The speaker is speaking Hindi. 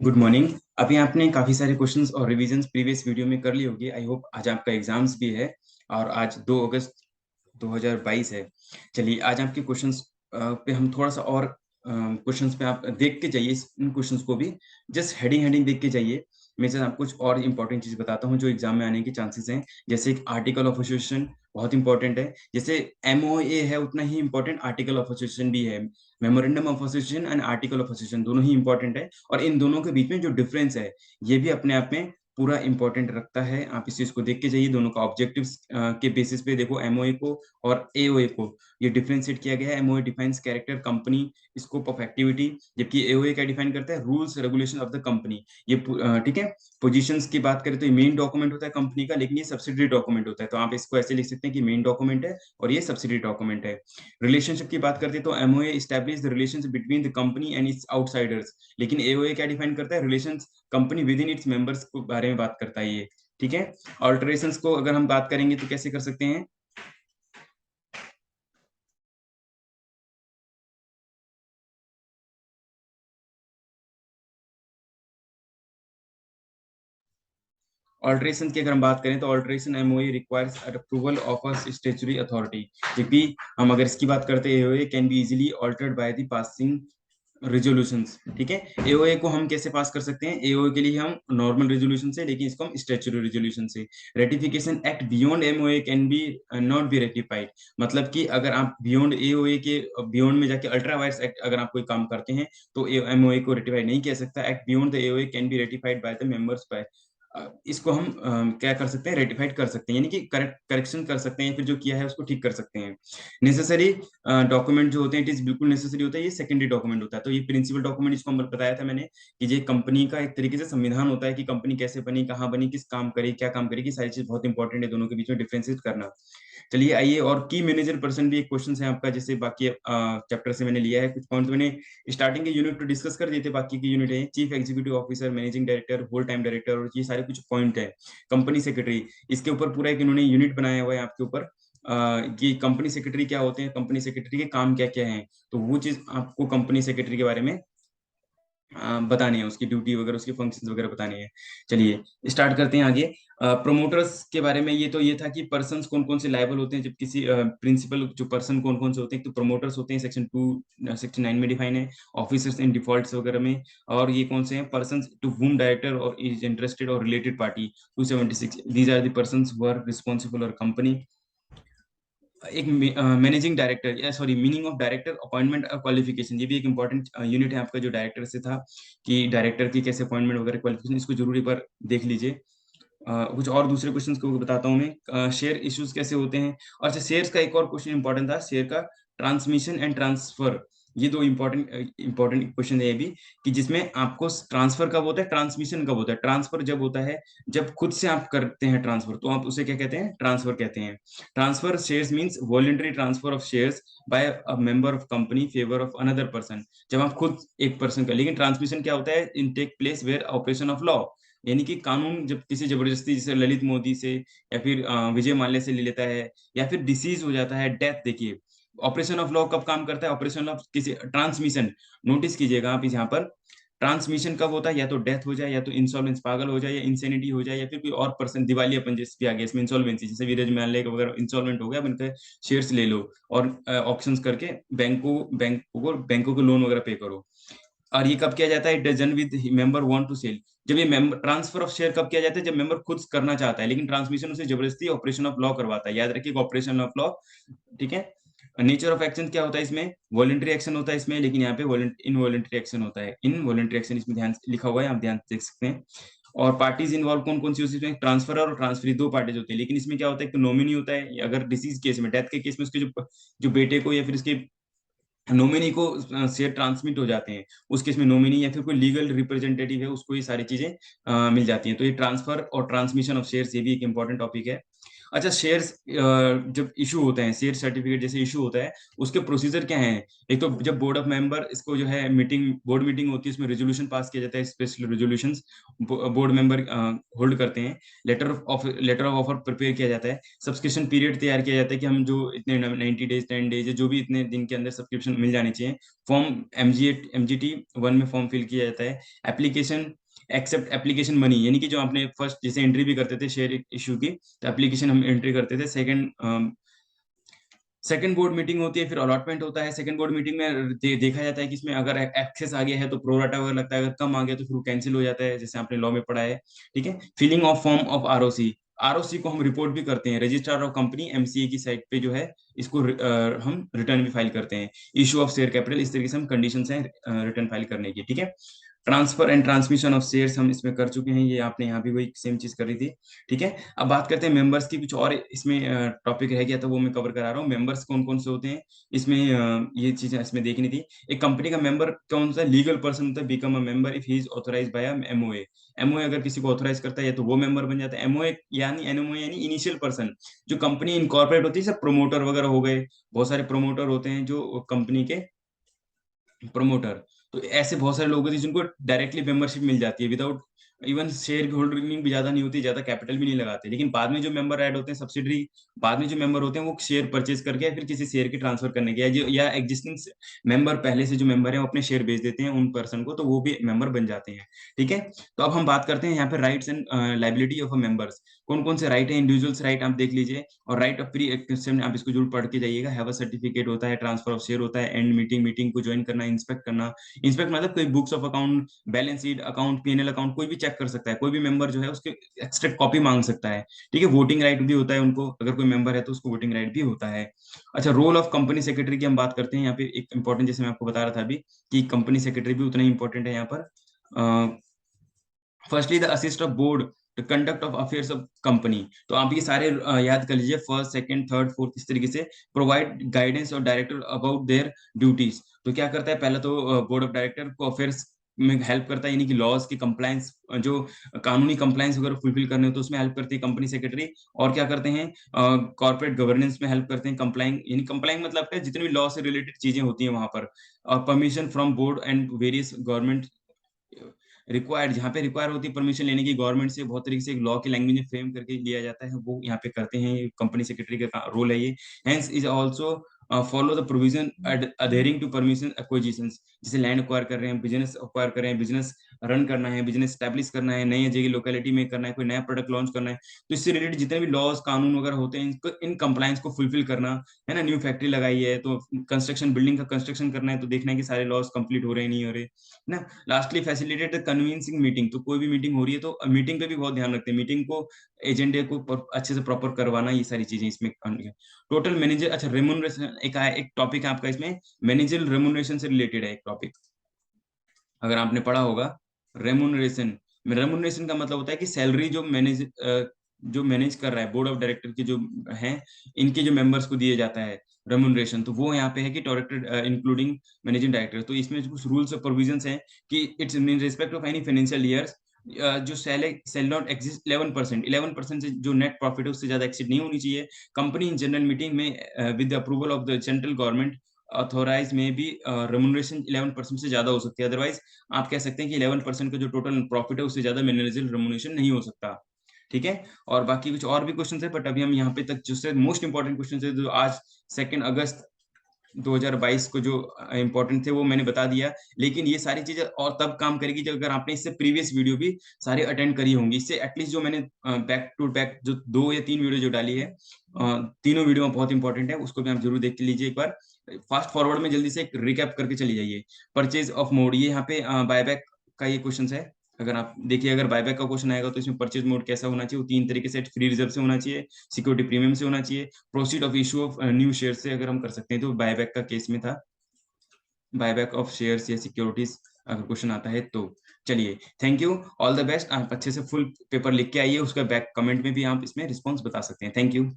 Good morning. अभी आपने काफी सारे क्वेश्चंस और रिवीजन्स प्रीवियस वीडियो में कर ली होगी। आई होप आज आपका एग्जाम्स भी है और आज 2 अगस्त 2022 है। चलिए आज आपके क्वेश्चंस पे हम थोड़ा सा और क्वेश्चंस पे आप देख के जाइए, इन क्वेश्चंस को भी जस्ट हेडिंग हेडिंग देख के जाइए। मैं जस्ट आपको कुछ और इंपॉर्टेंट चीज बताता हूँ जो एग्जाम में आने के चांसेस हैं। जैसे एक आर्टिकल ऑफ एसोसिएशन बहुत इंपॉर्टेंट है, जैसे एमओए है उतना ही इंपॉर्टेंट आर्टिकल ऑफ एसोसिएशन भी है। Memorandum of association and article of association दोनों ही इंपॉर्टेंट है, और इन दोनों के बीच में जो डिफरेंस है ये भी अपने आप में पूरा इंपॉर्टेंट रखता है। आप इस चीज को देख के जाइए, दोनों का ऑब्जेक्टिव्स के बेसिस पे देखो एमओए को और एओए को ये डिफरेंशिएट किया गया है। MOA defines character, company, scope of activity, जबकि एओए क्या डिफाइन करता है? Rules regulation of the company. ये ठीक है। पोजीशंस की बात करें तो ये मेन डॉक्यूमेंट होता है कंपनी का, लेकिन ये सब्सिडरी डॉक्यूमेंट होता है, तो आप इसको ऐसे लिख सकते हैं कि मेन डॉक्यूमेंट है और ये सब्सिडरी डॉक्यूमेंट है। रिलेशनशिप की बात करते हैं तो MOA establish the relations between the company and it's outsiders, लेकिन एओए क्या डिफाइन करता है? Relations company with in its members के बारे में बात करता है ये। ठीक है। ऑल्टरेशंस को अगर हम बात करेंगे तो कैसे कर सकते हैं? ऑल्टरेशन की अगर हम बात करें तो alteration MOA requires approval of a statutory authority, जबकि हम अगर इसकी बात करते हैं AOA can be easily altered by the passing resolutions. ठीक है। एओए को हम कैसे पास कर सकते हैं? एओए के लिए हम नॉर्मल रेजोल्यूशन से, लेकिन इसको हम स्टैट्यूटरी रेजोल्यूशन से। Ratification act beyond MOA can be not be ratified, मतलब कि अगर आप बियॉन्ड एओए के बियॉन्ड में जाके अल्ट्रा वायर्स एक्ट अगर आप कोई काम करते हैं तो एमओए को रेटिफाई नहीं किया सकता। Act beyond the AOA can be ratified by the members by, इसको हम क्या कर सकते हैं? रेटिफाइड कर सकते हैं, यानी कि करेक्शन कर सकते हैं, फिर जो किया है उसको ठीक कर सकते हैं। नेसेसरी डॉक्यूमेंट जो होते हैं, इट इज बिल्कुल नेसेसरी होता है, ये सेकेंडरी डॉक्यूमेंट होता है। तो ये प्रिंसिपल डॉक्यूमेंट इसको हम बताया था मैंने कि ये कंपनी का एक तरीके से संविधान होता है कि कंपनी कैसे बनी, कहाँ बनी, किस काम करी, क्या काम करेगी, सारी चीज बहुत इंपॉर्टेंट है, दोनों के बीच में डिफरेंशिएट करना। चलिए आइए, और की मैनेजर पर्सन भी एक क्वेश्चन है आपका, जैसे बाकी चैप्टर से मैंने लिया है कुछ पॉइंट, मैंने स्टार्टिंग के यूनिट तो डिस्कस कर दिए थे, बाकी के यूनिट है chief executive officer, managing director, whole time director, और ये सारे कुछ पॉइंट है। कंपनी सेक्रेटरी, इसके ऊपर पूरा एक इन्होंने यूनिट बनाया हुआ है आपके ऊपर कि कंपनी सेक्रेटरी क्या होते हैं, कंपनी सेक्रेटरी के काम क्या क्या हैं, तो वो चीज आपको कंपनी सेक्रेटरी के बारे में बतानी है, उसकी ड्यूटी वगैरह, उसके फंक्शंस वगैरह बतानी है। चलिए स्टार्ट करते हैं आगे। प्रोमोटर्स के बारे में ये तो ये था कि पर्सन्स कौन कौन से लायबल होते हैं जब किसी प्रिंसिपल, जो पर्सन कौन कौन से होते हैं, तो प्रोमोटर्स होते हैं सेक्शन 2 सेक्शन 9 में डिफाइन है, ऑफिसर्स इन डिफॉल्ट्स वगैरह में। और ये कौन से हैं? पर्सन्स टू हुम डायरेक्टर और इज इंटरेस्टेड और related party 276, these are the persons who are responsible और कंपनी। एक मैनेजिंग डायरेक्टर, या sorry meaning of director, appointment और क्वालिफिकेशन, ये भी एक इंपॉर्टेंट यूनिट है आपका जो डायरेक्टर से था, कि डायरेक्टर की कैसे अपॉइंटमेंट वगैरह क्वालिफिकेशन, इसको जरूरी पर देख लीजिए। कुछ और दूसरे क्वेश्चंस को बताता हूँ मैं। शेयर इश्यूज कैसे होते हैं? और अच्छा, शेयर्स का एक और क्वेश्चन इंपॉर्टेंट था, शेयर का ट्रांसमिशन एंड ट्रांसफर। ये दो इंपॉर्टेंट क्वेश्चन है ये भी, कि जिसमें आपको ट्रांसफर कब होता है, ट्रांसमिशन कब होता है। ट्रांसफर जब होता है जब खुद से आप करते हैं ट्रांसफर, तो आप उसे क्या कहते हैं? ट्रांसफर कहते हैं। Transfer shares means voluntary transfer of shares by a member of company favour of another person, जब आप खुद एक पर्सन का। लेकिन ट्रांसमिशन क्या होता है? In take place where operation of law, यानी कि कानून जब किसी जबरदस्ती, जैसे ललित मोदी से या फिर विजय माल्या से ले लेता है, या फिर डिसीज हो जाता है, डेथ। देखिए ऑपरेशन ऑफ लॉ कब काम करता है? ऑपरेशन ऑफ किसी ट्रांसमिशन, नोटिस कीजिएगा आप यहाँ पर, ट्रांसमिशन कब होता है? या तो डेथ हो जाए, या तो इंसॉल्वेंस, पागल हो जाए, या इंसेनिटी हो जाए, या फिर कोई और पर्सन, दिवालियापन जैसे भी आ गया इसमें, इंसॉल्वेंसी, जैसे वीरज माल्या का वगैरह इंसॉल्वेंट हो गया, अब इनके शेयर्स ले लो और ऑप्शंस करके बैंकों को लोन वगैरह पे करो। और ये कब किया जाता है? डजन with member want to sell, जब ये मेंबर ट्रांसफर ऑफ शेयर कब किया जाता है? जब मेंबर खुद करना चाहता है, लेकिन ट्रांसमिशन उसे जबरदस्ती ऑपरेशन ऑफ लॉ करवाता है। याद रखिए ऑपरेशन ऑफ लॉ। ठीक है। नेचर ऑफ एक्शन क्या होता है इसमें? वॉलंटरी एक्शन होता है इसमें, लेकिन यहाँ पे इनवॉलंटरी एक्शन होता है। इनवॉलंटरी एक्शन इसमें ध्यान लिखा हुआ है, आप ध्यान से देख सकते हैं। और पार्टीज इन्वॉल्व कौन कौन सी होती है? ट्रांसफर और ट्रांसफरी, दो पार्टीज होती है, लेकिन इसमें क्या होता है? एक नॉमिनी होता है, अगर डिसीज केस में, डेथ के केस में, उसके जो जो बेटे को या फिर उसके नॉमिनी को शेयर ट्रांसमिट हो जाते हैं, उस केस में नॉमिनी या फिर कोई लीगल रिप्रेजेंटेटिव है, उसको ये सारी चीजें मिल जाती हैं। तो ये ट्रांसफर और ट्रांसमिशन ऑफ शेयर्स, ये भी एक इंपॉर्टेंट टॉपिक है। अच्छा, शेयर्स जब इशू होते हैं, शेयर सर्टिफिकेट जैसे इशू होता है, उसके प्रोसीजर क्या है? एक तो जब बोर्ड ऑफ मेंबर इसको जो है बोर्ड मीटिंग होती है, उसमें रेजोल्यूशन पास किया जाता है, special resolutions board member hold करते हैं। लेटर ऑफ ऑफर प्रिपेयर किया जाता है। सब्सक्रिप्शन पीरियड तैयार किया जाता है कि हम जो इतने 90 डेज 10 डेज जो भी इतने दिन के अंदर सब्सक्रिप्शन मिल जानी चाहिए। फॉर्म MGT 1 में फॉर्म फिल किया जाता है। एप्लीकेशन एक्सेप्ट एप्लीकेशन मनी, यानी कि जो आपने फर्स्ट जैसे एंट्री भी करते थे शेयर इशू की, तो एप्लीकेशन हम एंट्री करते थे। सेकंड बोर्ड मीटिंग होती है, फिर अलॉटमेंट होता है। सेकंड बोर्ड मीटिंग में देखा जाता है कि इसमें अगर एक्सेस आ गया है तो प्रोराटा वगैरह लगता है, अगर कम आ गया तो फिर वो कैंसिल हो जाता है, जैसे आपने लॉ में पढ़ा है। ठीक है। Filling of form of ROC, ROC को हम रिपोर्ट भी करते हैं रजिस्ट्रार ऑफ कंपनी MCA की साइट पे जो है, इसको हम रिटर्न भी फाइल करते हैं। इशू ऑफ शेयर कैपिटल, इस तरीके से हम कंडीशन है रिटर्न फाइल करने की। ठीक है। Transfer and transmission of shares हम इसमें कर चुके हैं, ये आपने यहाँ भी वही सेम चीज करी थी। ठीक है। अब बात करते हैं मेंबर्स की, कुछ और इसमें टॉपिक रह गया था वो मैं कवर करा रहा हूँ। मेंबर्स कौन कौन से होते हैं इसमें, ये चीजें इसमें देखनी थी। एक कंपनी का मेंबर कौन सा लीगल पर्सन होता है, become a member if he is authorised bye MOA। MOA अगर किसी को ऑथराइज करता है तो वो मेंबर बन जाता है। एमओए यानी इनिशियल पर्सन, जो कंपनी इनकॉर्पोरेट होती है, सब प्रोमोटर वगैरह हो गए, बहुत सारे प्रोमोटर होते हैं जो कंपनी के प्रमोटर। तो ऐसे बहुत सारे लोग होते हैं जिनको डायरेक्टली मेंबरशिप मिल जाती है विदाउट इवन शेयर होल्डिंग भी ज्यादा नहीं होती, ज्यादा कैपिटल भी नहीं लगाते। लेकिन बाद में जो मेंबर ऐड होते हैं सब्सिडरी, बाद में जो मेंबर होते हैं वो शेयर परचेज करके या फिर किसी शेयर की ट्रांसफर करने के, या एग्जिस्टिंग मेंबर पहले से जो मेंबर है वो अपने शेयर बेच देते हैं उन पर्सन को, तो वो भी मेंबर बन जाते हैं। ठीक है। तो अब हम बात करते हैं यहाँ पे rights and liability of a members. कौन कौन से राइट है? इंडिविजुअल्स राइट आप देख लीजिए, और राइट ऑफ प्री एक्सेप्शन आप इसको जरूर पढ़ के जाइएगा। हैव अ सर्टिफिकेट होता है, ट्रांसफर ऑफ शेयर होता है, एंड मीटिंग को ज्वाइन करना, इंस्पेक्ट करना। इंस्पेक्ट मतलब कोई books of account, balance sheet, account, P&L account कोई भी चेक कर सकता है, कोई भी मेंबर जो है उसके एक्सट्रैक्ट कॉपी मांग सकता है। ठीक है। वोटिंग राइट भी होता है उनको, अगर कोई मेंबर है तो उसको वोटिंग राइट भी होता है। अच्छा, रोल ऑफ कंपनी सेक्रेटरी की हम बात करते हैं यहाँ पे। एक इंपॉर्टेंट, जैसे मैं आपको बता रहा था अभी, कि कंपनी सेक्रेटरी भी उतना ही इंपॉर्टेंट है यहाँ पर। Firstly the assist of board the conduct of affairs of company. तो आप ये सारे याद कर लीजिए, फर्स्ट सेकंड थर्ड फोर्थ, इस तरीके से प्रोवाइड गाइडेंस और डायरेक्टर अबाउट देयर ड्यूटीज। तो क्या करता है? पहला तो बोर्ड ऑफ डायरेक्टर को अफेयर्स में हेल्प करता है, यानी कि लॉज की कंप्लायंस, जो कानूनी कंप्लायंस वगैरह फुलफिल करने हो तो उसमें हेल्प करती है कंपनी सेक्रेटरी। और क्या करते हैं? कॉर्पोरेट गवर्नेंस में हेल्प करते हैं, कंप्लाइंग, यानी कंप्लाइंग मतलब है जितनी भी लॉ से रिलेटेड चीजें होती हैं वहां पर। और permission from board and various government required, जहाँ पे रिक्वायर होती है परमिशन लेने की गवर्नमेंट से, बहुत तरीके से एक लॉ की लैंग्वेज में फ्रेम करके लिया जाता है, वो यहाँ पे करते हैं। कंपनी सेक्रेटरी का रोल है ये। Hence is also follow the provision adhering to permission acquisitions. जैसे लैंड एक्वायर कर रहे हैं, बिजनेस एक्वायर कर रहे हैं, बिजनेस रन करना है, बिजनेस स्टैब्लिश करना है, नई जगह लोकेलिटी में करना है, कोई नया प्रोडक्ट लॉन्च करना है, तो इससे रिलेटेड जितने भी लॉज कानून वगैरह होते हैं, इनको इन कंप्लायंस को फुलफिल करना है ना। न्यू फैक्ट्री लगाई है तो कंस्ट्रक्शन, बिल्डिंग का कंस्ट्रक्शन करना है, तो देखना है कि सारे लॉज कंप्लीट हो रहे हैं नहीं हो रहे ना। Lastly facilitate convincing meeting. तो कोई भी मीटिंग हो रही है तो मीटिंग पे भी बहुत ध्यान रखते हैं, मीटिंग को एजेंडे को अच्छे से प्रॉपर करवाना, ये सारी चीजें इसमें। टोटल मैनेजर, अच्छा रेमुनरेशन एक टॉपिक है आपका इसमें, मैनेजर रेमुनरेशन से रिलेटेड है एक टॉपिक, अगर आपने पढ़ा होगा। रेमुनरेशन, रेमुनरेशन का मतलब होता है कि सैलरी जो मैनेज कर रहा है, बोर्ड ऑफ डायरेक्टर के जो हैं, इनके जो मेंबर्स को दिए जाता है रेमुनरेशन, तो वो यहाँ पे है कि डायरेक्टर इंक्लूडिंग मैनेजिंग डायरेक्टर। तो इसमें कुछ रूल्स और प्रोविजंस हैं कि it's in respect of any financial years, जो सेल नॉट एग्जिस्ट 11% से जो नेट प्रॉफिट है उससे ज्यादा एक्सीड नहीं होनी चाहिए। कंपनी इन जनरल मीटिंग में with the approval of the central government authorise में भी रेमुनरेशन 11% से ज्यादा हो सकती है। अदरवाइज आप कह सकते हैं कि 11% का जो टोटल प्रॉफिट है उससे ज्यादा मैनेजरियल रेमुनरेशन नहीं हो सकता। ठीक है। और बाकी कुछ और भी क्वेश्चन है, बट अभी हम यहाँ पे तक जो मोस्ट इंपॉर्टेंट क्वेश्चन है जो आज 2 अगस्त 2022 को जो इंपॉर्टेंट थे वो मैंने बता दिया। लेकिन ये सारी चीजें और तब काम करेगी जब अगर आपने इससे प्रीवियस वीडियो भी सारे अटेंड करी होंगी। इससे एटलीस्ट जो मैंने बैक टू बैक जो 2 या 3 वीडियो जो डाली है, तीनों वीडियो बहुत इंपॉर्टेंट है, उसको भी आप जरूर देख लीजिए एक बार। फास्ट फॉरवर्ड में जल्दी से एक रिकैप करके चली जाइए। परचेज ऑफ मोड, ये यहाँ पे बायबैक का ये क्वेश्चन है। अगर आप देखिए, अगर बायबैक का क्वेश्चन आएगा तो इसमें परचेज मोड कैसा होना चाहिए, वो 3 तरीके से, फ्री रिजर्व से होना चाहिए, सिक्योरिटी प्रीमियम से होना चाहिए, proceed of issue of new share से अगर हम कर सकते हैं तो बायबैक का केस में था, बायबैक ऑफ शेयर्स या सिक्योरिटीज अगर क्वेश्चन आता है तो। चलिए, thank you, all the best. आप अच्छे से फुल पेपर लिख के आइए, उसका बैक कमेंट में भी आप इसमें रिस्पॉन्स बता सकते हैं। Thank you.